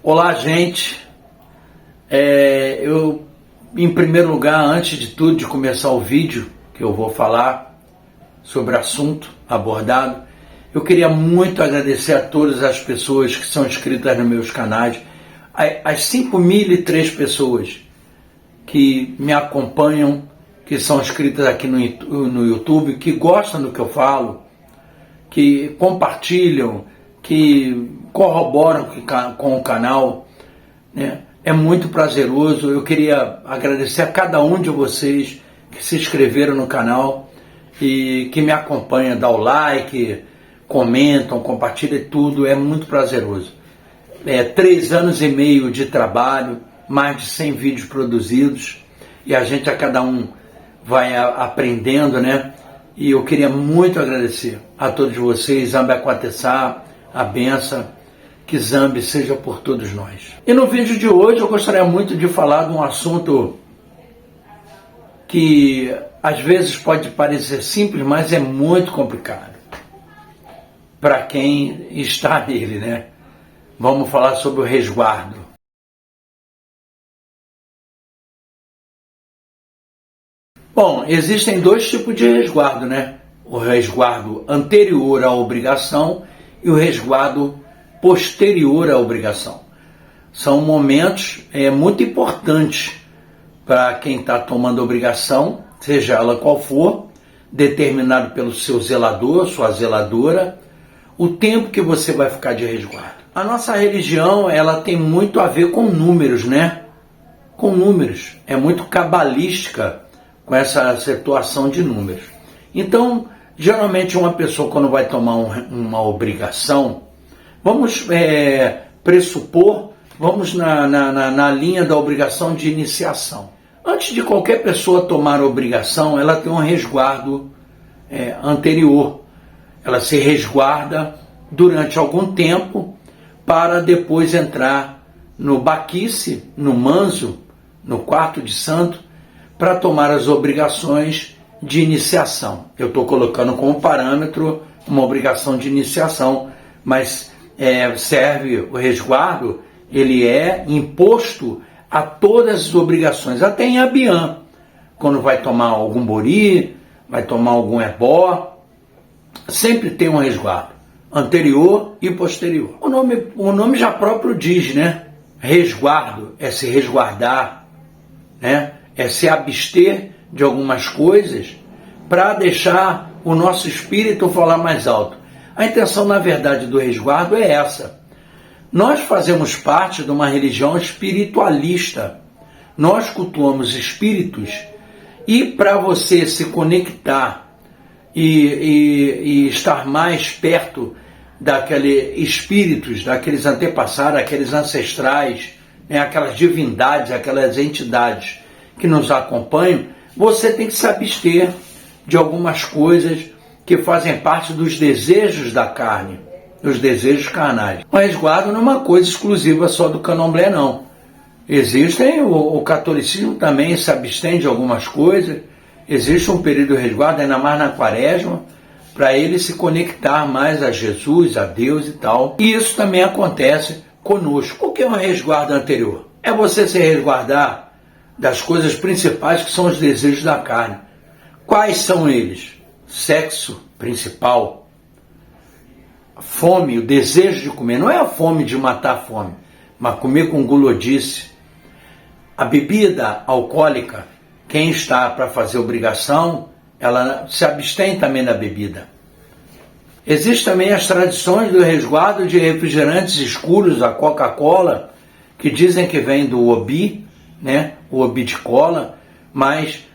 Olá, gente. Em primeiro lugar, antes de tudo, de começar o vídeo, que eu vou falar sobre o assunto abordado, eu queria muito agradecer a todas as pessoas que são inscritas nos meus canais, as 5.003 pessoas que me acompanham, que são inscritas aqui no YouTube, que gostam do que eu falo, que compartilham, que corroboram com o canal, né? É muito prazeroso. Eu queria agradecer a cada um de vocês que se inscreveram no canal e que me acompanham, dá o like, comentam, compartilham tudo, é muito prazeroso. 3 anos e meio de trabalho, mais de 100 vídeos produzidos, e a gente, a cada um, vai aprendendo, né? E eu queria muito agradecer a todos vocês, Zambi Aquatessá, a benção, que Zambi seja por todos nós. E no vídeo de hoje eu gostaria muito de falar de um assunto que às vezes pode parecer simples, mas é muito complicado para quem está nele, né? Vamos falar sobre o resguardo. Bom, existem 2 tipos de resguardo, né? O resguardo anterior à obrigação e o resguardo posterior à obrigação. São momentos muito importantes para quem está tomando obrigação, seja ela qual for, determinado pelo seu zelador, sua zeladora, o tempo que você vai ficar de resguardo. A nossa religião, ela tem muito a ver com números, né? Com números. É muito cabalística com essa situação de números. Então, geralmente uma pessoa, quando vai tomar uma obrigação, vamos pressupor, vamos na linha da obrigação de iniciação. Antes de qualquer pessoa tomar a obrigação, ela tem um resguardo anterior. Ela se resguarda durante algum tempo para depois entrar no baquice, no manso, no quarto de santo, para tomar as obrigações de iniciação. Eu estou colocando como parâmetro uma obrigação de iniciação, mas serve o resguardo, ele é imposto a todas as obrigações, até em Abiã, quando vai tomar algum bori, vai tomar algum ebó, sempre tem um resguardo, anterior e posterior. O nome já próprio diz, né? Resguardo é se resguardar, né? É se abster de algumas coisas para deixar o nosso espírito falar mais alto. A intenção, na verdade, do resguardo é essa. Nós fazemos parte de uma religião espiritualista. Nós cultuamos espíritos, e para você se conectar e estar mais perto daqueles espíritos, daqueles antepassados, daqueles ancestrais, né, aquelas divindades, aquelas entidades que nos acompanham, você tem que se abster de algumas coisas que fazem parte dos desejos da carne, dos desejos carnais. O resguardo não é uma coisa exclusiva só do candomblé, não. Existem, o catolicismo também se abstém de algumas coisas, existe um período de resguardo, ainda mais na quaresma, para ele se conectar mais a Jesus, a Deus e tal. E isso também acontece conosco. O que é um resguardo anterior? É você se resguardar das coisas principais, que são os desejos da carne. Quais são eles? Sexo principal, fome, o desejo de comer, não é a fome de matar a fome, mas comer com gulodice. A bebida alcoólica, quem está para fazer obrigação, ela se abstém também da bebida. Existem também as tradições do resguardo de refrigerantes escuros, a Coca-Cola, que dizem que vem do Obi, né? O Obi de cola, mas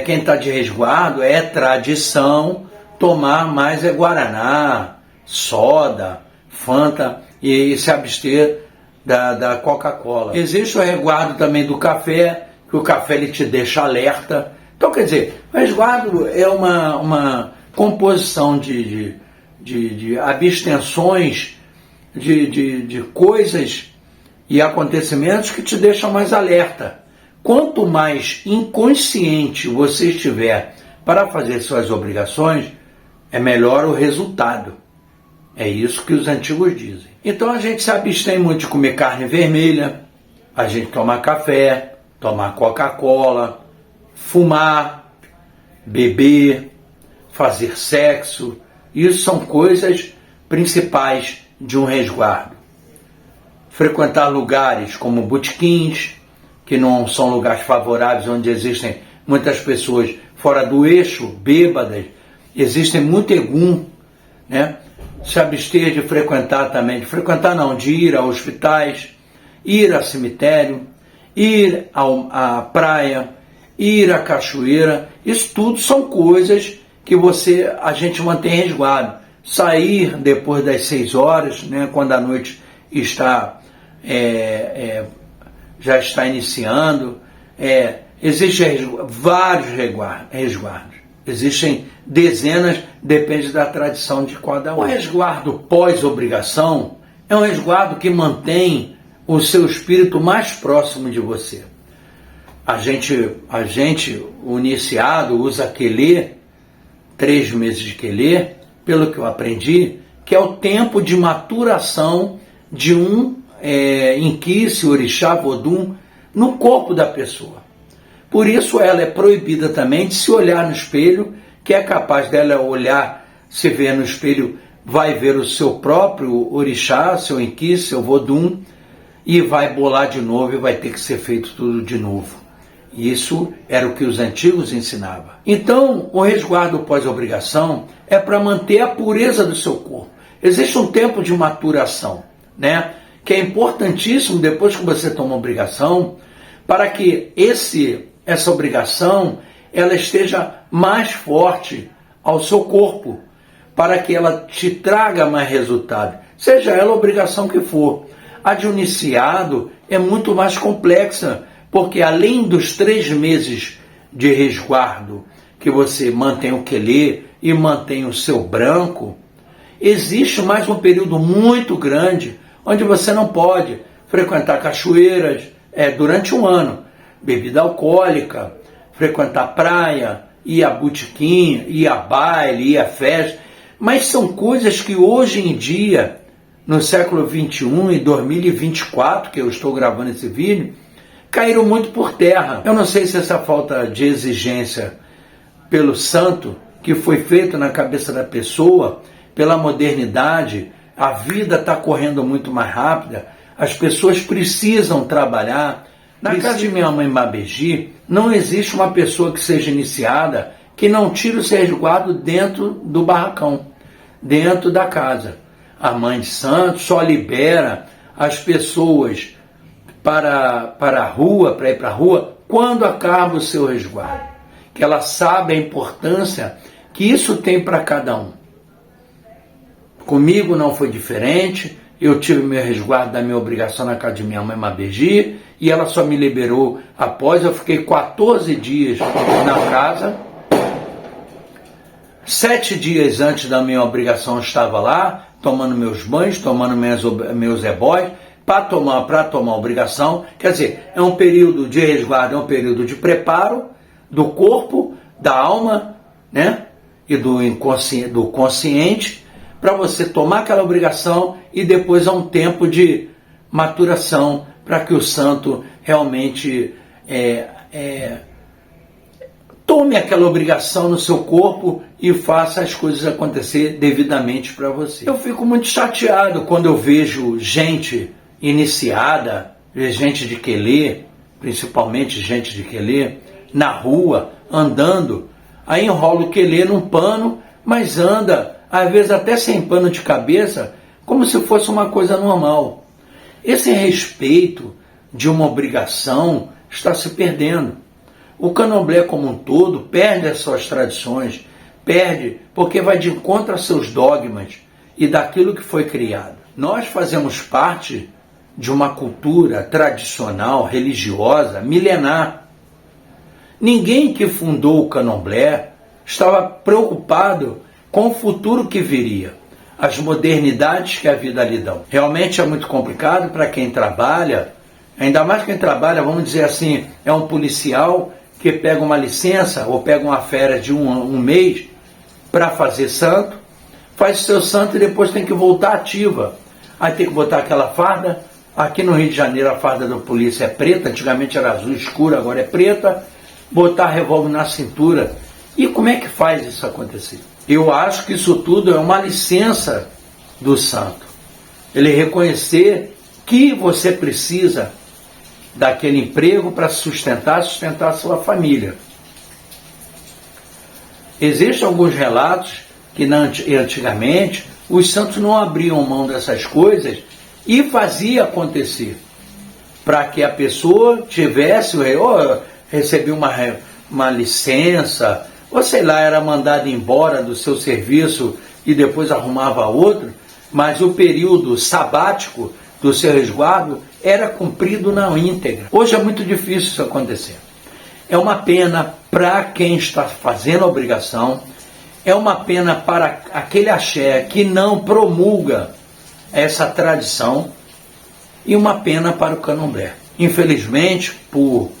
quem está de resguardo é tradição tomar mais Guaraná, soda, Fanta e se abster da Coca-Cola. Existe o resguardo também do café, que o café ele te deixa alerta. Então, quer dizer, o resguardo é uma composição de abstenções de coisas e acontecimentos que te deixam mais alerta. Quanto mais inconsciente você estiver para fazer suas obrigações, é melhor o resultado. É isso que os antigos dizem. Então a gente se abstém muito de comer carne vermelha, a gente tomar café, tomar Coca-Cola, fumar, beber, fazer sexo. Isso são coisas principais de um resguardo. Frequentar lugares como botequins, que não são lugares favoráveis, onde existem muitas pessoas fora do eixo, bêbadas, existem muito egum, né? Se abster de frequentar também, de ir a hospitais, ir a cemitério, ir à praia, ir à cachoeira. Isso tudo são coisas que a gente mantém resguardo. Sair depois das 6 horas, né, quando a noite já está iniciando. Existem vários resguardos. Existem dezenas, depende da tradição de cada um. O resguardo pós-obrigação é um resguardo que mantém o seu espírito mais próximo de você. A gente, o iniciado, usa quelê, 3 meses de quelê, pelo que eu aprendi, que é o tempo de maturação de um inquice, orixá, vodum, no corpo da pessoa. Por isso ela é proibida também de se olhar no espelho, que é capaz dela olhar, se ver no espelho, vai ver o seu próprio orixá, seu inquice, seu vodum, e vai bolar de novo e vai ter que ser feito tudo de novo. Isso era o que os antigos ensinavam. Então, o resguardo pós-obrigação é para manter a pureza do seu corpo. Existe um tempo de maturação, né? Que é importantíssimo depois que você toma a obrigação, para que essa obrigação ela esteja mais forte ao seu corpo, para que ela te traga mais resultado, seja ela a obrigação que for. A de um iniciado é muito mais complexa, porque além dos 3 meses de resguardo, que você mantém o quelê e mantém o seu branco, existe mais um período muito grande, onde você não pode frequentar cachoeiras durante um ano, bebida alcoólica, frequentar praia, ir a botequim, ir a baile, ir a festa, mas são coisas que hoje em dia, no século XXI e 2024, que eu estou gravando esse vídeo, caíram muito por terra. Eu não sei se essa falta de exigência pelo santo, que foi feito na cabeça da pessoa, pela modernidade, a vida está correndo muito mais rápida, as pessoas precisam trabalhar. Na casa de minha mãe Mabegi, não existe uma pessoa que seja iniciada que não tire o seu resguardo dentro do barracão, dentro da casa. A mãe de santo só libera as pessoas para ir para a rua, quando acaba o seu resguardo. Que ela sabe a importância que isso tem para cada um. Comigo não foi diferente, eu tive meu resguardo da minha obrigação na casa de minha mãe Mabegi, e ela só me liberou após eu fiquei 14 dias na casa. 7 dias antes da minha obrigação eu estava lá, tomando meus banhos, tomando meus ebóis, para tomar a obrigação. Quer dizer, é um período de resguardo, é um período de preparo do corpo, da alma, né? E do consciente, para você tomar aquela obrigação, e depois há um tempo de maturação para que o santo realmente tome aquela obrigação no seu corpo e faça as coisas acontecer devidamente para você. Eu fico muito chateado quando eu vejo gente iniciada, gente de quelê, principalmente gente de quelê, na rua, andando, aí enrola o quelê num pano, mas anda, às vezes até sem pano de cabeça, como se fosse uma coisa normal. Esse respeito de uma obrigação está se perdendo. O candomblé como um todo perde as suas tradições, perde porque vai de encontro aos seus dogmas e daquilo que foi criado. Nós fazemos parte de uma cultura tradicional, religiosa, milenar. Ninguém que fundou o candomblé estava preocupado com o futuro que viria, as modernidades que a vida lhe dão. Realmente é muito complicado para quem trabalha, ainda mais quem trabalha, vamos dizer assim, é um policial que pega uma licença ou pega uma férias de um mês para fazer santo, faz o seu santo e depois tem que voltar ativa. Aí tem que botar aquela farda. Aqui no Rio de Janeiro a farda da polícia é preta, antigamente era azul escuro, agora é preta. Botar revólver na cintura. E como é que faz isso acontecer? Eu acho que isso tudo é uma licença do santo. Ele reconhecer que você precisa daquele emprego para sustentar a sua família. Existem alguns relatos que antigamente os santos não abriam mão dessas coisas e fazia acontecer, para que a pessoa tivesse, ou recebia uma licença, ou sei lá, era mandado embora do seu serviço e depois arrumava outro, mas o período sabático do seu resguardo era cumprido na íntegra. Hoje é muito difícil isso acontecer. É uma pena para quem está fazendo a obrigação, é uma pena para aquele axé que não promulga essa tradição e uma pena para o candomblé. Infelizmente, por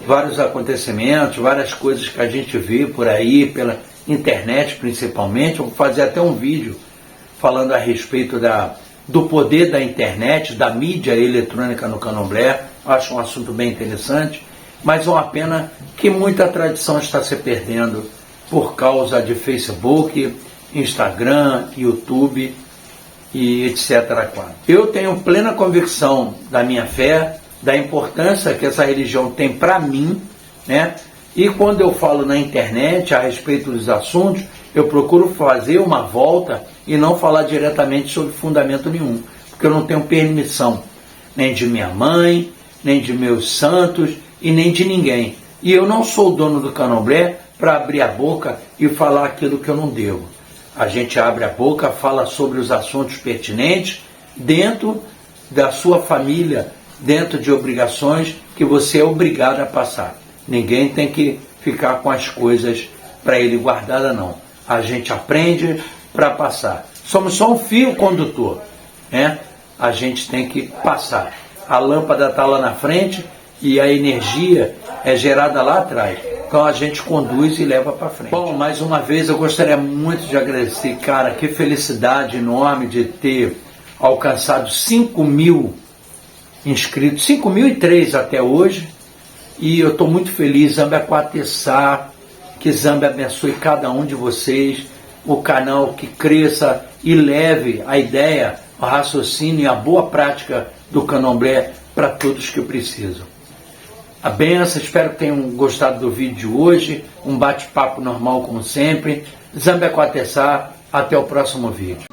vários acontecimentos, várias coisas que a gente vê por aí, pela internet principalmente, eu vou fazer até um vídeo falando a respeito do poder da internet, da mídia eletrônica no candomblé. Acho um assunto bem interessante, mas é uma pena que muita tradição está se perdendo por causa de Facebook, Instagram, YouTube e etc. Eu tenho plena convicção da minha fé, da importância que essa religião tem para mim, né? E quando eu falo na internet a respeito dos assuntos, eu procuro fazer uma volta e não falar diretamente sobre fundamento nenhum, porque eu não tenho permissão nem de minha mãe, nem de meus santos e nem de ninguém. E eu não sou o dono do candomblé para abrir a boca e falar aquilo que eu não devo. A gente abre a boca, fala sobre os assuntos pertinentes dentro da sua família, dentro de obrigações que você é obrigado a passar. Ninguém tem que ficar com as coisas para ele guardada, não. A gente aprende para passar. Somos só um fio condutor, né? A gente tem que passar. A lâmpada está lá na frente e a energia é gerada lá atrás. Então a gente conduz e leva para frente. Bom, mais uma vez eu gostaria muito de agradecer, cara, que felicidade enorme de ter alcançado 5.000 inscritos, 5.003 até hoje, e eu estou muito feliz. Zambé Quatessá, que Zambé abençoe cada um de vocês, o canal que cresça e leve a ideia, o raciocínio e a boa prática do candomblé para todos que precisam. A benção, espero que tenham gostado do vídeo de hoje, um bate-papo normal como sempre. Zambé Quatessá, até o próximo vídeo.